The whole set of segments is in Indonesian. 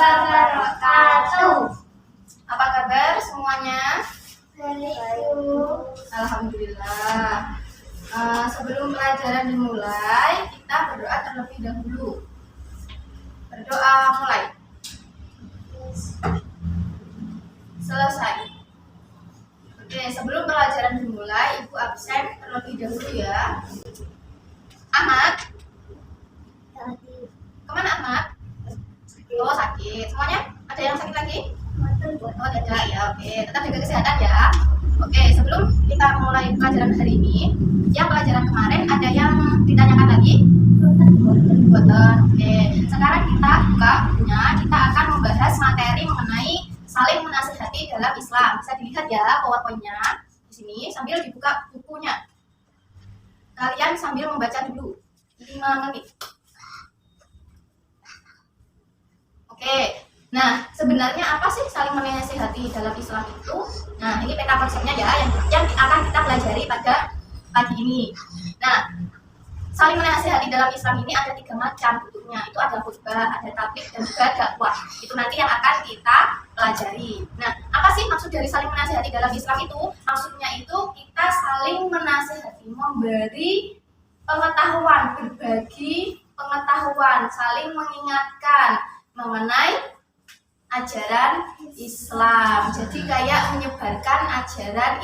wabarakatuh. Apa kabar semuanya? Baik. Alhamdulillah. Sebelum pelajaran dimulai, kita berdoa terlebih dahulu. Berdoa mulai. Selesai. Oke, sebelum pelajaran dimulai, Ibu absen terlebih dahulu ya. Ahmad, kemana Ahmad? Oh, sakit. Semuanya? Ada yang sakit lagi? Oh, tidak ya. Oke, tetap jaga kesehatan ya. Oke, sebelum kita mulai pelajaran hari ini, yang pelajaran kemarin ada yang ditanyakan lagi? Boten. Oke, sekarang kita buka bukunya. Kita akan membahas materi mengenai saling menasihati dalam Islam. Bisa dilihat ya PowerPoint-nya di sini sambil dibuka bukunya. Kalian sambil membaca dulu 5 menit. Oke, nah sebenarnya apa sih saling menasihati dalam Islam itu? Nah ini peta konsepnya ya yang akan kita pelajari pada pagi ini. Nah saling menasihati dalam Islam ini ada 3 macam bentuknya. Itu ada khutbah, ada tabligh, dan juga dakwah. Itu nanti yang akan kita pelajari. Nah apa sih maksud dari saling menasihati dalam Islam itu? Maksudnya itu kita saling menasihati, memberi pengetahuan, berbagi pengetahuan, saling mengingatkan mengenai ajaran Islam. Jadi kayak menyebarkan ajaran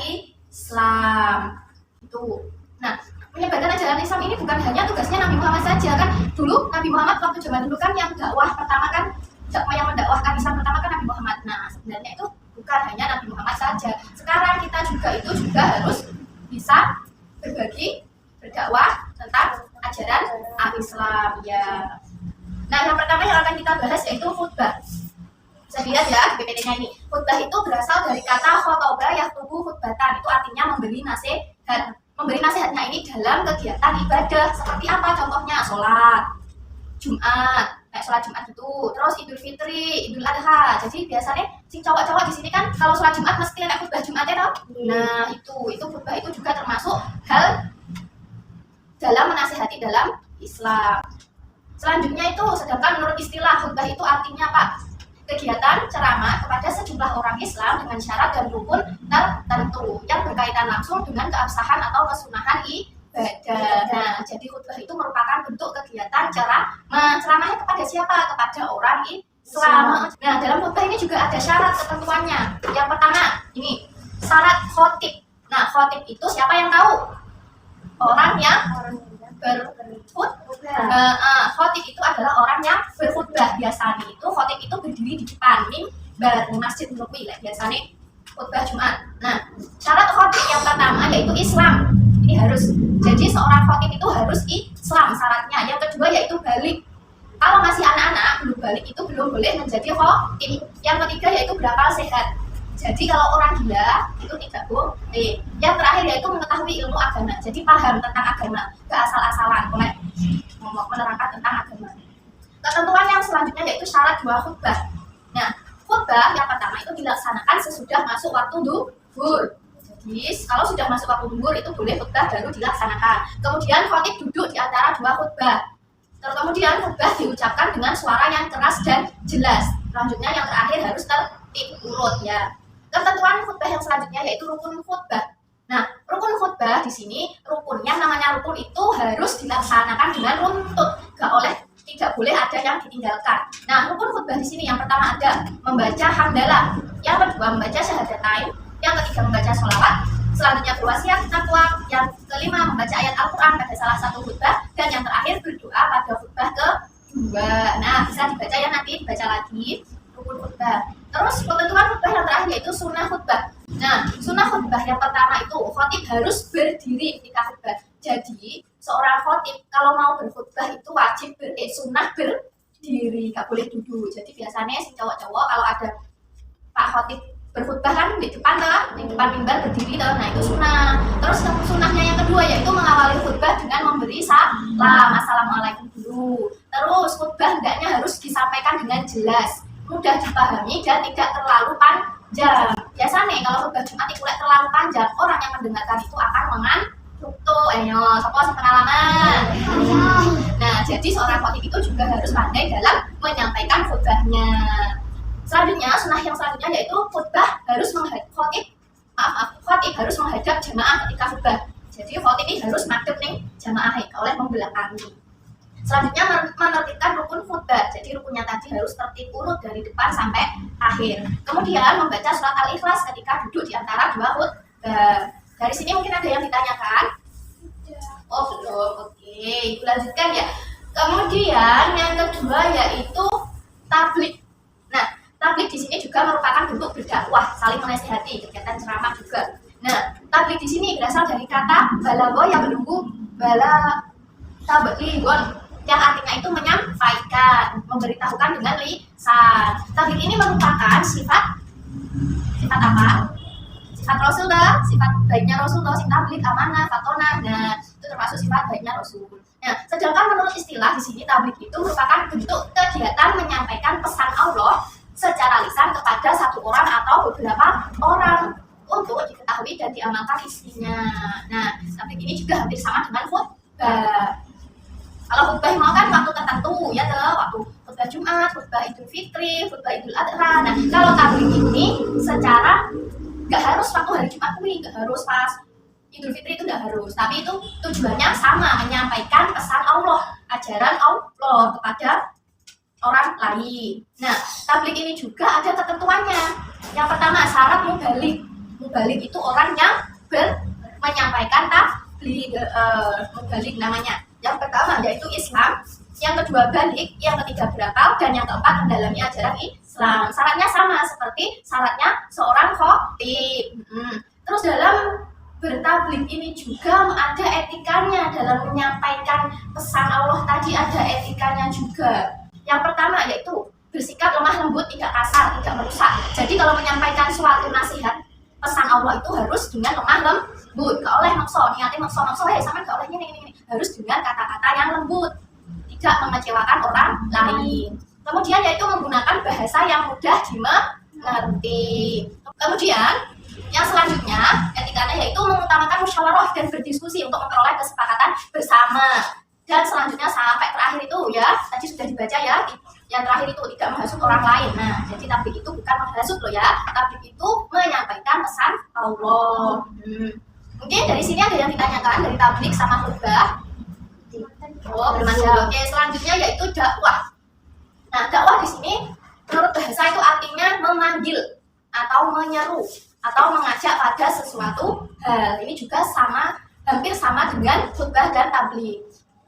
Islam itu. Nah, menyebarkan ajaran Islam ini bukan hanya tugasnya Nabi Muhammad saja kan. Dulu Nabi Muhammad waktu zaman dulu kan yang dakwah pertama kan, yang mendakwahkan Islam pertama kan Nabi Muhammad. Nah, sebenarnya itu bukan hanya Nabi Muhammad saja. Sekarang kita juga harus bisa berbagi, berdakwah tentang ajaran Islam ya. Nah, yang pertama yang akan kita bahas yaitu khutbah. Bisa dilihat ya di PPT-nya ini. Khutbah itu berasal dari kata khotobah yaktubu khutbatan. Itu artinya memberi nasihat. Memberi nasihatnya ini dalam kegiatan ibadah. Seperti apa contohnya? Sholat Jumat, kayak sholat Jumat itu. Terus Idul Fitri, Idul Adha. Jadi biasanya si cowok-cowok di sini kan kalau sholat Jumat mesti ada khutbah Jumatnya toh. Nah, itu khutbah itu juga termasuk hal dalam menasihati dalam Islam. Selanjutnya itu, sedangkan menurut istilah khutbah itu artinya apa? Kegiatan ceramah kepada sejumlah orang Islam dengan syarat dan rukun tertentu yang berkaitan langsung dengan keabsahan atau kesunahan ibadah. Nah, jadi khutbah itu merupakan bentuk kegiatan ceramahnya kepada siapa? Kepada orang Islam. Nah, dalam khutbah ini juga ada syarat ketentuannya. Yang pertama, ini syarat khotib. Nah, khotib itu siapa yang tahu? Orang yang berkhutbah. Khotib itu adalah orang yang berkhutbah. Biasanya itu khotib itu berdiri di depan mimbar di Masjid Nabawi lah biasanya khutbah Jumat. Nah, syarat khotib yang pertama yaitu Islam. Ini harus. Jadi seorang khotib itu harus Islam syaratnya. Yang kedua yaitu balik. Kalau masih anak-anak belum balik itu belum boleh menjadi khotib. Yang ketiga yaitu berakal sehat. Jadi kalau orang gila itu tidak boleh. Yang terakhir yaitu mengetahui ilmu agama. Jadi paham tentang agama, gak asal-asalan menerangkan tentang agama. Ketentuan yang selanjutnya yaitu syarat 2 khutbah. Nah, khutbah yang pertama itu dilaksanakan sesudah masuk waktu zuhur. Jadi kalau sudah masuk waktu zuhur itu boleh khutbah baru dilaksanakan. Kemudian khotib duduk di antara 2 khutbah. Kemudian khutbah diucapkan dengan suara yang keras dan jelas. Selanjutnya yang terakhir harus tertib urut ya. Ketentuan khutbah yang selanjutnya yaitu rukun khutbah. Nah, rukun khutbah di sini rukunnya namanya rukun itu harus dilaksanakan dengan runtut, tidak boleh ada yang ditinggalkan. Nah, rukun khutbah di sini yang pertama ada membaca hamdalah, yang kedua membaca syahadatain, yang ketiga membaca sholawat, selanjutnya berwasiat takwa, yang kelima membaca ayat Al-Quran pada salah satu khutbah, dan yang terakhir berdoa pada khutbah kedua. Nah, bisa dibaca ya nanti dibaca lagi rukun khutbah. Terus ketentuan khutbah yang terakhir yaitu sunnah khutbah. Nah, sunnah khutbah yang pertama itu khotib harus berdiri ketika khutbah. Jadi seorang khotib kalau mau berkhutbah itu wajib sunnah berdiri, gak boleh duduk. Jadi biasanya si cowok-cowok kalau ada Pak khotib berkhutbah kan di depan mimbar berdiri toh. Nah, itu sunnah. Terus sunnahnya yang kedua yaitu mengawali khutbah dengan memberi salam, assalamualaikum dulu. Terus khutbah hendaknya harus disampaikan dengan jelas, mudah dipahami dan tidak terlalu panjang. Biasanya kalau khutbah Jumat itu terlalu panjang, orang yang mendengarkan itu akan mengantuk. Sopo pengalaman. Nah, jadi seorang khotib itu juga harus pandai dalam menyampaikan khutbahnya. Selanjutnya, sunnah yang selanjutnya yaitu khutbah harus khotib harus menghadap jamaah ketika khutbah. Jadi khotib ini harus madhep ning jamaah oleh membelakangi. Selanjutnya menertibkan rukun khutbah. Jadi rukunnya tadi harus tertib urut dari depan sampai akhir. Kemudian membaca surat Al-Ikhlas ketika duduk di antara dua khutbah. Dari sini mungkin ada yang ditanyakan? Oh belum, oke. Lanjutkan ya. Kemudian yang kedua yaitu tablik. Nah, tablik di sini juga merupakan bentuk berdakwah, saling menasihati, kegiatan ceramah juga. Nah, tablik di sini berasal dari kata balago yang menunggu bala tabligon, yang artinya itu menyampaikan, memberitahukan dengan lisan. Tablik ini merupakan sifat apa? Sifat Rasulullah, sifat baiknya Rasulullah, sifat tablik, amanah, fatonah. Nah, itu termasuk sifat baiknya Rasul. Nah, sedangkan menurut istilah di sini tablik itu merupakan bentuk kegiatan menyampaikan pesan Allah secara lisan kepada satu orang atau beberapa orang untuk diketahui dan diamalkan isinya. Nah, tablik ini juga hampir sama dengan khutbah. Kalau khutbah mau kan waktu tertentu ya tuh, waktu khutbah Jumat, khutbah Idul Fitri, khutbah Idul Adha. Nah, kalau tablik ini secara nggak harus waktu hari Jumat nggak harus pas Idul Fitri itu nggak harus, tapi itu tujuannya sama, menyampaikan pesan Allah, ajaran Allah kepada orang lain. Nah, tablik ini juga ada ketentuannya. Yang pertama syarat mubalik. Mubalik itu orang yang menyampaikan tablik, mubalik namanya. Yang pertama yaitu Islam, yang kedua balik, yang ketiga berakal, dan yang keempat mendalami ajaran Islam. Syaratnya sama seperti syaratnya seorang khatib. Terus dalam bertablik ini juga ada etikanya, dalam menyampaikan pesan Allah tadi ada etikanya juga. Yang pertama yaitu bersikap lemah lembut, tidak kasar, tidak merusak. Jadi kalau menyampaikan suatu nasihat pesan Allah itu harus dengan lemah lembut, gak oleh makso, niatnya makso, sama gak oleh ini, harus dengan kata-kata yang lembut, tidak mengecewakan orang lain. Kemudian yaitu menggunakan bahasa yang mudah dimengerti. Kemudian yang selanjutnya etikanya yaitu mengutamakan musyawarah dan berdiskusi untuk memperoleh kesepakatan bersama. Dan selanjutnya sampai terakhir itu ya, tadi sudah dibaca ya, yang terakhir itu tidak menghasut orang lain. Nah, jadi tablik itu bukan menghasut loh ya, tablik itu menyampaikan pesan Allah. Mungkin dari sini ada yang ditanyakan dari tablik sama khutbah? Oh, belum ada. Oke, selanjutnya yaitu dakwah. Nah, dakwah di sini menurut bahasa itu artinya memanggil atau menyeru atau mengajak pada sesuatu hal. Ini juga hampir sama dengan khutbah dan tablik.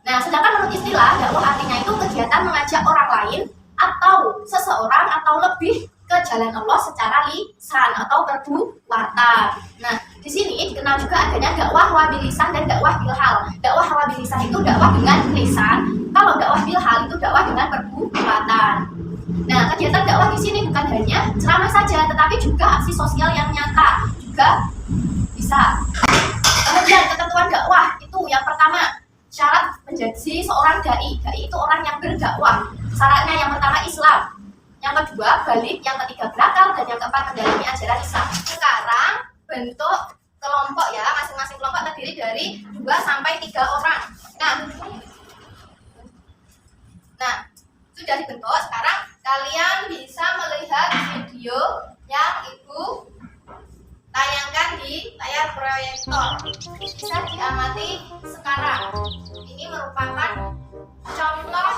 Nah, sedangkan menurut istilah dakwah artinya itu kegiatan mengajak orang lain atau seseorang atau lebih ke jalan Allah secara lisan atau perbuatan. Nah, di sini dikenal juga adanya dakwah wabilisan dan dakwah bilhal. Dakwah wabilisan itu dakwah dengan lisan, kalau dakwah bilhal itu dakwah dengan perbuatan. Nah, kegiatan dakwah di sini bukan hanya ceramah saja, tetapi juga aksi sosial yang nyata juga bisa. Kemudian ketentuan dakwah itu yang pertama, syarat menjadi seorang dai. Dai itu orang yang berdakwah. Syaratnya yang pertama Islam, yang kedua balik, yang ketiga berakal, dan yang keempat mendalami ajaran Islam. Sekarang bentuk kelompok ya, masing-masing kelompok terdiri dari 2 sampai 3 orang. Nah, sudah dibentuk. Sekarang kalian bisa melihat video yang Ibu tayangkan di layar proyektor. Bisa diamati sekarang. Ini merupakan contoh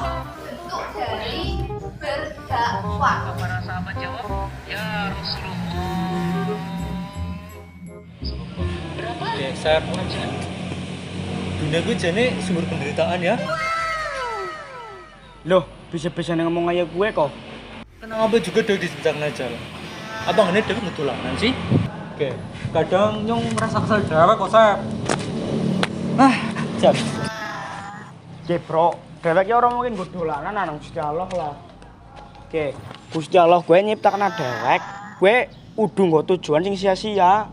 bentuk dari berdakwah. Para sahabat jawab, ya Rasulullah. Oke, saya pun dunia gue jane sumber penderitaan ya. Loh, bisa-bisa ngomong kayak gue kok. Kenapa juga dari sebentar aja? Abang ini dari ketulanan sih? Oke, kadang nyong merasa kesal dewe kok, Sep. Jam. Oke, bro. Dewek ya orang mungkin gue dolanan nang Gusti Allah lah. Oke, Gusti Allah gue nyiptakan dewek. Gue udah nggak tujuan sing sia-sia.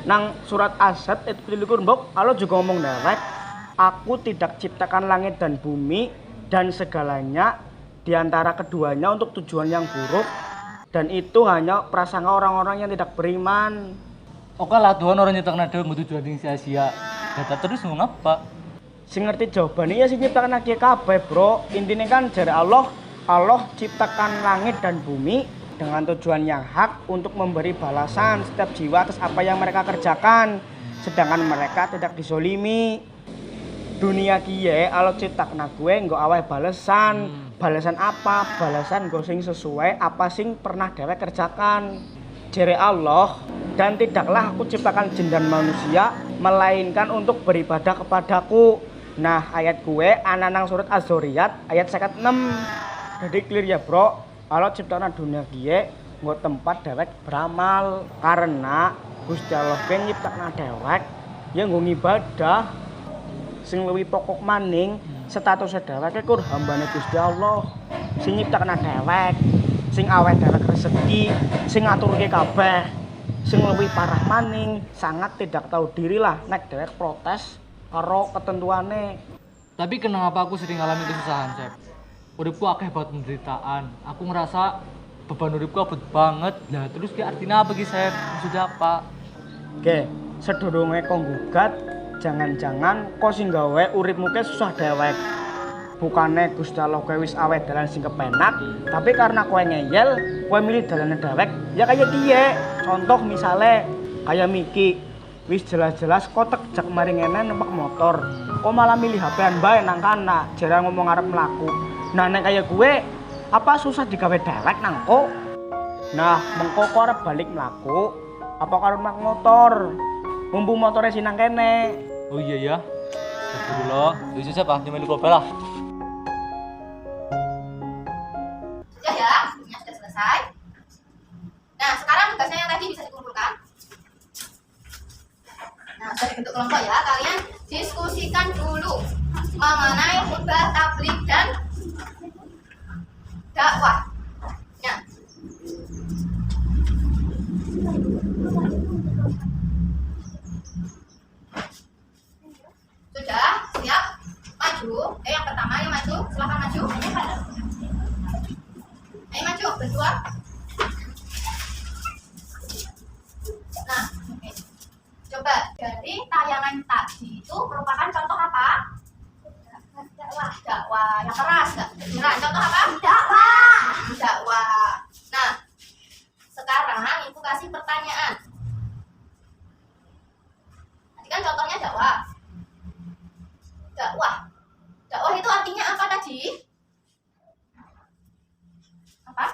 Nang surat Asad itu dilikur mbok, Allah juga ngomong dewek. Aku tidak ciptakan langit dan bumi dan segalanya di antara keduanya untuk tujuan yang buruk, dan itu hanya prasangka orang-orang yang tidak beriman. Oke lah, Tuhan orang nyetak nada mau tujuan yang sia-sia. Data terus mau ngapa? Sing ngerti jawabannya ya sing nyiptakan lagi kabeh, bro. Intinya kan jare Allah Allah ciptakan langit dan bumi dengan tujuan yang hak untuk memberi balasan setiap jiwa atas apa yang mereka kerjakan, sedangkan mereka tidak dizolimi. Dunia kiye Allah ciptakan gue nggo aweh balasan. Balasan apa? Balasan nggo sing sesuai apa sing pernah dhewe kerjakan. Jere Allah, dan tidaklah aku ciptakan jin dan manusia melainkan untuk beribadah kepadaku. Nah, ayat gue ana nang surat Az-Dzariyat ayat 56. Jadi clear ya, Bro. Allah ciptakan dunia kiye nggo tempat dewek beramal karena Gusti Allah ben nyiptakan dewek ya nggo ngibadah. Sing luwih pokok maning status dheweke kur hambane Gusti Allah sing nyiptakan dhewek, sing aweh dhewek rezeki, sing ngaturke kabeh. Sing luwih parah maning sangat tidak tahu diri lah nek dhewek protes karo ketentuane. Tapi kenapa aku sering ngalamin kesusahan, Sep? Uripku akeh banget penderitaan. Aku ngerasa beban uripku abot banget. Lah terus ki artinya apa ki, Sep? Maksudnya apa? Oke, sedurunge kok gugat, jangan-jangan kok sing gawe uripmu ke susah dewek. Bukane Gusti Allah kowe wis aweh dalan sing kepenak, tapi karena kowe ngeyel, kowe milih dalane dewek. Ya kaya piye? Contoh misale kaya Miki, wis jelas-jelas kok tekjak mari ngene numpak motor. Kok malah milih HP-an bae nang kana, jarang ngomong arep mlaku. Nah nek kaya gue, apa susah digawe dewek nang kok? Nah, mengko kok arep balik mlaku, apa karo numpak motor? Mumpung motornya sinang kene. Oh iya ya. Astagfirullah. Wis siapa? Nyemelu kopi lah. Sudah ya, bukunya sudah selesai. Nah, sekarang tugasnya yang tadi bisa dikumpulkan. Nah, sudah dibentuk kelompok ya. Kalian diskusikan dulu mengenai khutbah, tabligh dan dakwah. Nah, sudah siap? Maju. Yang pertama yang maju, silakan maju. Ayo maju berdua. Nah, oke. Coba dari tayangan tadi itu merupakan contoh apa? Dakwah yang keras nggak? Beneran contoh apa? Dakwah. Nah, sekarang ibu kasih pertanyaan. Tadi kan contohnya dakwah. Dakwah itu artinya apa tadi? Apa?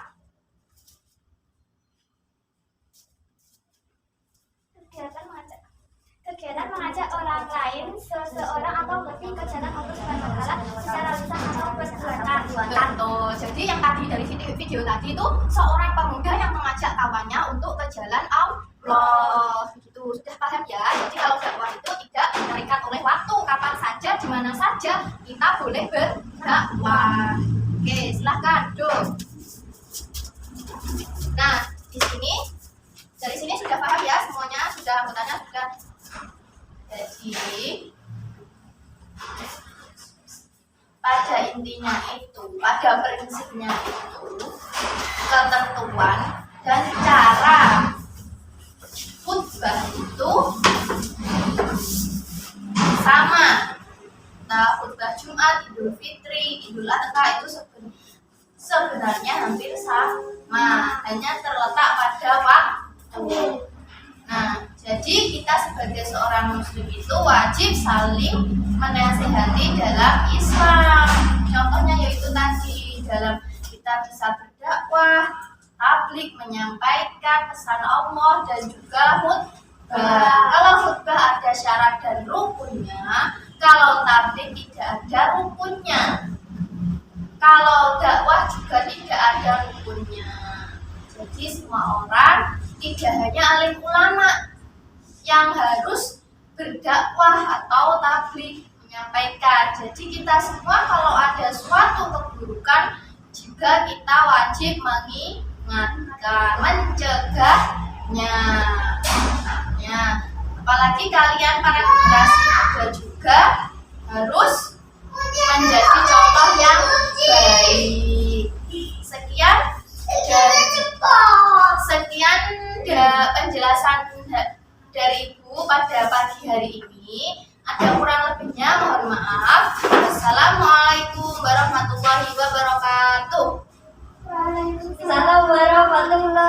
Kegiatan mengajak orang lain, seseorang atau lebih ke jalan Allah Subhanahu wa Ta'ala secara lisan atau perbuatan. Betul. Jadi yang tadi dari video tadi itu seorang pemuda yang mengajak kawannya untuk ke jalan Allah. Begitu. Sudah paham ya? Jadi kalau dakwah itu tidak terikat oleh waktu, kapan saja, di mana saja kita boleh berdakwah. Oke, silahkan, dong. Nah, dari sini sudah paham ya semuanya, sudah anggotanya sudah. Jadi pada intinya itu, pada prinsipnya itu, ketentuan dan cara khutbah itu sama. Nah, khutbah Jumat, Idul Fitri, Idul Adha itu sebenarnya hampir sama, hanya terletak pada waktu. Nah, jadi kita sebagai seorang muslim itu wajib saling menasihati dalam Islam. Contohnya yaitu tadi dalam kita bisa berdakwah, tabligh, menyampaikan pesan Allah dan juga khutbah. Kalau khutbah ada syarat dan rukunnya, kalau tabligh tidak ada rukunnya. Kalau dakwah juga tidak ada rukunnya. Jadi semua orang, tidak hanya alim ulama yang harus berdakwah atau tabligh, menyampaikan. Jadi kita semua kalau ada suatu keburukan juga kita wajib mengingatkan, mencegahnya. Apalagi kalian para generasi muda juga harus menjadi contoh yang baik. Sekian penjelasan dari Ibu pada pagi hari ini. Ada kurang lebihnya mohon maaf. Wassalamualaikum warahmatullahi wabarakatuh. Waalaikumsalam warahmatullahi